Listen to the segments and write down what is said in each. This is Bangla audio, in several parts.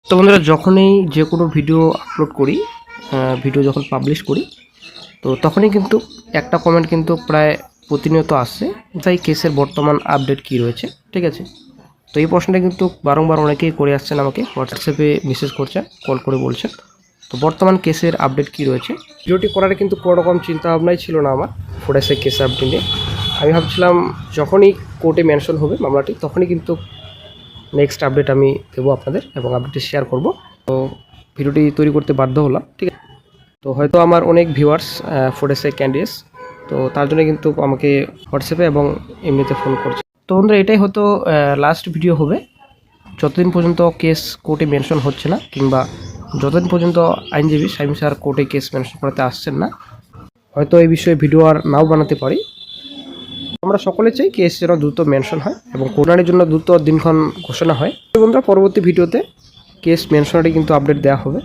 তো বন্ধুরা যখনই যে কোনো ভিডিও আপলোড করি, ভিডিও যখন পাবলিশ করি, তো তখনই কিন্তু একটা কমেন্ট কিন্তু প্রায় প্রতিনিয়ত আসছে, তাই কেসের বর্তমান আপডেট কি রয়েছে। ঠিক আছে, তো এই প্রশ্নটা কিন্তু বারংবার অনেকেই করে আসছেন, আমাকে হোয়াটসঅ্যাপে মেসেজ করছেন, কল করে বলছেন। তো বর্তমান কেসের আপডেট কি রয়েছে, ভিডিওটি করার কিন্তু কোনো রকম চিন্তা ভাবনাই ছিল না আমার ফোর্ডাসের কেস আপডেট নিয়ে। আমি ভাবছিলাম যখনই কোর্টে মেনশন হবে মামলাটি, তখনই কিন্তু নেক্সট আপডেট আমি দেবো আপনাদের এবং আপডেটটি শেয়ার করব। তো ভিডিওটি তৈরি করতে বাধ্য হলাম। ঠিক আছে, তো হয়তো আমার অনেক ভিউয়ার্স ফোর্ডাসের ক্যান্ডিডেটস, তো তার জন্য কিন্তু আমাকে হোয়াটসঅ্যাপে এবং এমনিতে ফোন করছে। তো বন্ধুরা এটাই হয়তো লাস্ট ভিডিও হবে, যতদিন পর্যন্ত কেস কোর্টে মেনশন হচ্ছে না, কিংবা যতদিন পর্যন্ত আইনজীবী শামীম স্যার কোর্টে কেস মেনশন করাতে আসছেন না, হয়তো এই বিষয়ে ভিডিও আর নাও বানাতে পারি। আমরা সকলে চাই কেস যেন দ্রুত মেনশন হয় এবং কোর্টের জন্য দ্রুত দিনক্ষণ ঘোষণা হয়। বন্ধুরা পরবর্তী ভিডিওতে কেস মেনশনারি কিন্তু আপডেট দেওয়া হবে,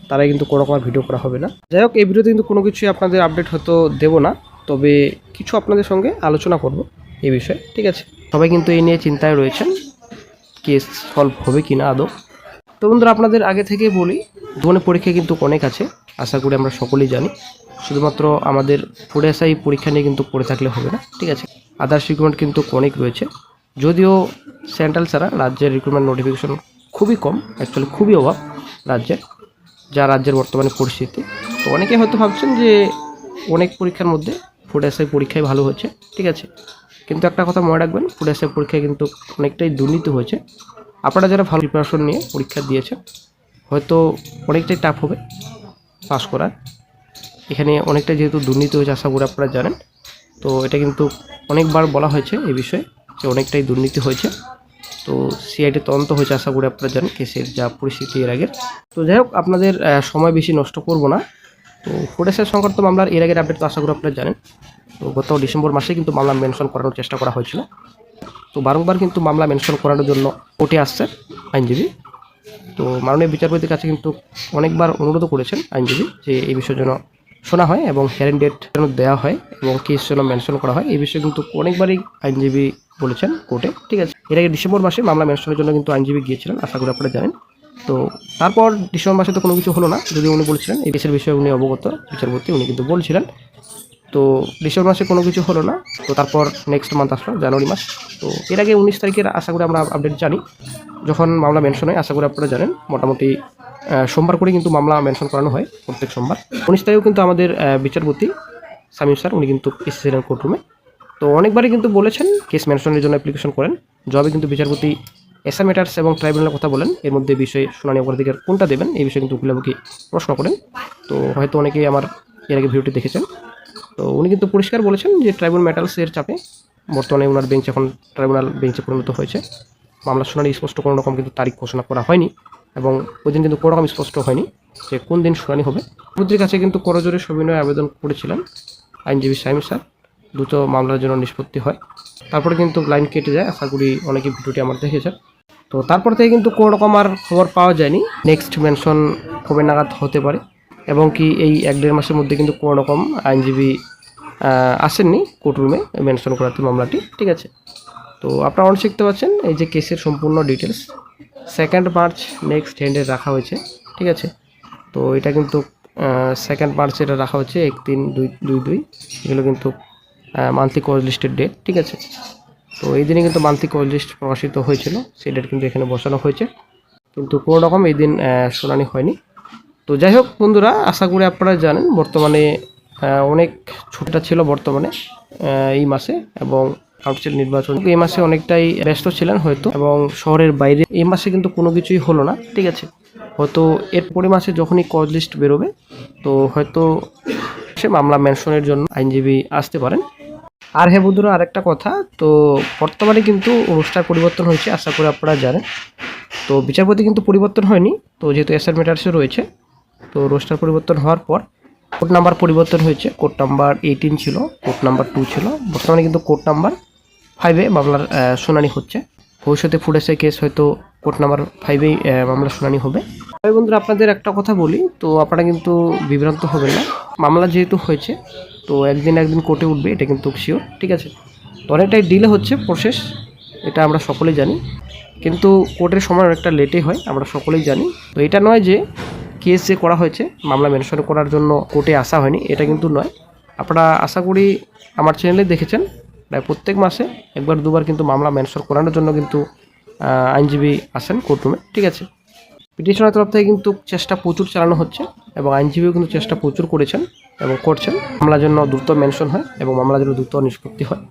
তারাই কিন্তু কোনো রকম ভিডিও করা হবে না। যাই হোক, এই ভিডিওতে কিন্তু কোনো কিছুই আপনাদের আপডেট হয়তো দেবো না, তবে কিছু আপনাদের সঙ্গে আলোচনা করব এই বিষয়ে। ঠিক আছে, সবাই কিন্তু এই নিয়ে চিন্তায় রয়েছেন কেস সলভ হবে কি না আদৌ। তো বন্ধুরা আপনাদের আগে থেকে বলি, জীবনের পরীক্ষা কিন্তু অনেক আছে, আশা করি আমরা সকলেই জানি। শুধুমাত্র আমাদের পড়ে আসা এই পরীক্ষা নিয়ে কিন্তু পড়ে থাকলে হবে না। ঠিক আছে, আদার্স রিক্রুটমেন্ট কিন্তু অনেক রয়েছে, যদিও সেন্ট্রাল ছাড়া রাজ্যের রিক্রুটমেন্ট নোটিফিকেশন খুবই কম, অ্যাকচুয়ালি খুবই অভাব রাজ্যের, যা রাজ্যের বর্তমানে পরিস্থিতি। তো অনেকে হয়তো ভাবছেন যে অনেক পরীক্ষার মধ্যে ফুড এসআই পরীক্ষায় ভালো হয়েছে। ঠিক আছে, কিন্তু একটা কথা মনে রাখবেন, ফুড এসআই পরীক্ষায় কিন্তু অনেকটাই দুর্নীতি হয়েছে। আপনারা যারা ভালো প্রিপারেশন নিয়ে পরীক্ষা দিয়েছেন, হয়তো অনেকটাই টাফ হবে পাস করার। এখানে অনেকটা যেহেতু দুর্নীতি হয়েছে, আশা করি আপনারা জানেন। তো এটা কিন্তু অনেকবার বলা হয়েছে এই বিষয়ে যে অনেকটাই দুর্নীতি হয়েছে। তো সিআইডি তদন্ত হয়েছে, আশা করি আপনারা জানেন কেসের যা পরিস্থিতি এর আগের। তো যাই হোক, আপনাদের সময় বেশি নষ্ট করব না। তো ফুটেসের সংক্রান্ত মামলার এর আগের আপডেট তো আশা করি আপনারা জানেন। তো গত ডিসেম্বর মাসে কিন্তু মামলা মেনশন করানোর চেষ্টা করা হয়েছিল। তো বারংবার কিন্তু মামলা মেনশন করানোর জন্য কোর্টে আসছে আইনজীবী। তো মাননীয় বিচারপতির কাছে কিন্তু অনেকবার অনুরোধ করেছেন আইনজীবী যে এই বিষয়ের জন্য শোনা হয় এবং হিয়ারিং ডেট যেন দেওয়া হয় এবং কেস যেন মেনশন করা হয়। এই বিষয়ে কিন্তু অনেকবারই আইনজীবী বলেছেন কোর্টে। ঠিক আছে, এর আগে ডিসেম্বর মাসে মামলা মেনশনের জন্য কিন্তু আইনজীবী গিয়েছিলেন, আশা করি আপনারা জানেন। তো তারপর ডিসেম্বর মাসে তো কোনো কিছু হলো না, যদি উনি বলছিলেন এই কেসের বিষয়ে উনি অবগত বিচারপতি, উনি কিন্তু বলছিলেন। তো ডিসেম্বর মাসে কোনো কিছু হলো না। তো তারপর নেক্সট মান্থ আসলো জানুয়ারি মাস। তো এর আগে 19 তারিখের আশা করি আমরা আপডেট জানি, যখন মামলা মেনশন হয়, আশা করি আপনারা জানেন। মোটামুটি সোমবার করে কিন্তু মামলা মেনশন করানো হয় প্রত্যেক সোমবার। 19 তারিখেও কিন্তু আমাদের বিচারপতি শামীম স্যার উনি কিন্তু এসেছিলেন কোর্টরুমে। তো অনেকবারই কিন্তু বলেছেন কেস মেনশনের জন্য অ্যাপ্লিকেশন করেন। জবাবে কিন্তু বিচারপতি এসআর ম্যাটার্স এবং ট্রাইব্যুনালের কথা বলেন, এর মধ্যে বিষয়ে শুনানি অগ্রাধিকার কোনটা দেবেন এই বিষয়ে কিন্তু উকিলামুখী প্রশ্ন করেন। তো হয়তো অনেকেই আমার এর আগে ভিডিওটি দেখেছেন। তো উনি কিন্তু পরিষ্কার বলেছেন যে ট্রাইব্যুনাল ম্যাটার্সের চাপে বর্তমানে ওনার বেঞ্চ এখন ট্রাইব্যুনাল বেঞ্চে পরিণত হয়েছে। মামলার শুনানি স্পষ্ট কোনো রকম কিন্তু তারিখ ঘোষণা করা হয়নি এবং ওই দিন কিন্তু কোনো রকম স্পষ্ট হয়নি যে কোন দিন শুনানি হবে। বিচারপতির কাছে কিন্তু করজোরে সবিনয় আবেদন করেছিলেন আইনজীবী শামীম স্যার, দ্রুত মামলার জন্য নিষ্পত্তি হয়। তারপরে কিন্তু লাইন কেটে যায়, আশা করি অনেকে ভিডিওটি আমার দেখেছেন। তো তারপর থেকে কিন্তু কোনো রকম আর খবর পাওয়া যায়নি নেক্সট মেনশন কবে নাগাদ হতে পারে, এবং কি এই 1-1.5 মাসের মধ্যে কিন্তু কোনো রকম আইনজীবী আসেননি কোর্টরুমে মেনশন করাতে মামলাটি। ঠিক আছে, তো আপনারা অনেক শিখতে পাচ্ছেন এই যে কেসের সম্পূর্ণ ডিটেলস 2 মার্চ নেক্সট হ্যান্ডে রাখা হয়েছে। ঠিক আছে, তো এটা কিন্তু 2 মার্চ এটা রাখা হচ্ছে 1-3-2-2 এগুলো কিন্তু মান্থলি কজ লিস্টের ডেট। ঠিক আছে, তো এই দিনে কিন্তু মান্থলি কজ লিস্ট প্রকাশিত হয়েছিল, সেই ডেট কিন্তু এখানে বসানো হয়েছে, কিন্তু কোনো রকম এই দিন শুনানি হয়নি। তো যাই হোক বন্ধুরা, আশা করি আপনারা জানেন বর্তমানে অনেক ছুটিটা ছিল বর্তমানে এই মাসে, এবং কাউন্সিল নির্বাচন এই মাসে অনেকটাই ব্যস্ত ছিলেন হয়তো, এবং শহরের বাইরে এই মাসে কিন্তু কোনো কিছুই হলো না। ঠিক আছে, হয়তো এরপরে মাসে যখনই কজ লিস্ট বেরোবে, তো হয়তো সে মামলা মেনশনের জন্য আইনজীবী আসতে পারেন। আর হ্যাঁ বন্ধুরা, আরেকটা কথা, তো বর্তমানে কিন্তু রোস্টার পরিবর্তন হয়েছে, আশা করি আপনারা জানেন। তো বিচারপতি কিন্তু পরিবর্তন হয়নি, তো যেহেতু এসআর ম্যাটার্সে রয়েছে, তো রোস্টার পরিবর্তন হওয়ার পর কোর্ট নাম্বার পরিবর্তন হয়েছে। কোর্ট নাম্বার 18 ছিল, কোর্ট নাম্বার 2 ছিল, বর্তমানে কিন্তু কোর্ট নাম্বার 5-এ মামলার শুনানি হচ্ছে। ভবিষ্যতে ফুড এসআই কেস হয়তো কোর্ট নাম্বার 5-এই মামলার শুনানি হবে। তবে বন্ধুরা আপনাদের একটা কথা বলি, তো আপনারা কিন্তু বিভ্রান্ত হবেন না। মামলা যেহেতু হয়েছে, তো একদিন কোর্টে উঠবে, এটা কিন্তু শিওর। ঠিক আছে, তো অনেকটাই ডিলে হচ্ছে প্রসেস, এটা আমরা সকলেই জানি। কিন্তু কোর্টের সময় অনেকটা লেটে হয়, আমরা সকলেই জানি। তো এটা নয় যে কেস যে করা হয়েছে মামলা মেনশন করার জন্য কোর্টে আসা হয়নি, এটা কিন্তু নয়। আপনারা আশা করি আমার চ্যানেলে দেখেছেন প্রায় প্রত্যেক মাসে একবার দুবার কিন্তু মামলা মেনশন করানোর জন্য কিন্তু আইনজীবী আসেন কোর্টরুমে, ঠিক আছে। পিটিশনের তরফ থেকে কিন্তু চেষ্টা প্রচুর চালানো হচ্ছে এবং আইনজীবীও কিন্তু চেষ্টা প্রচুর করেছেন এবং করছেন মামলার জন্য দ্রুত মেনশন হয় এবং মামলার জন্য দ্রুত নিষ্পত্তি হয়।